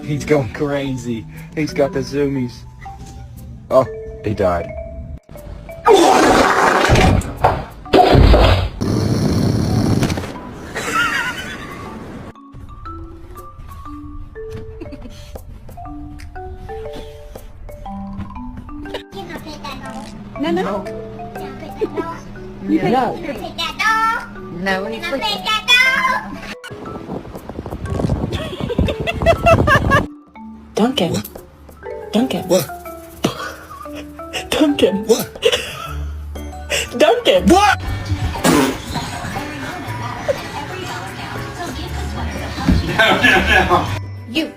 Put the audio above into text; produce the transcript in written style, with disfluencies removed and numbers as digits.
He's going crazy. He's got the zoomies. Oh, he died. No, no. No. You pick, No. you pick that dog. No, You it's pick like, that dog. Duncan. What? Duncan. What? Duncan. What? Duncan. What? No. You.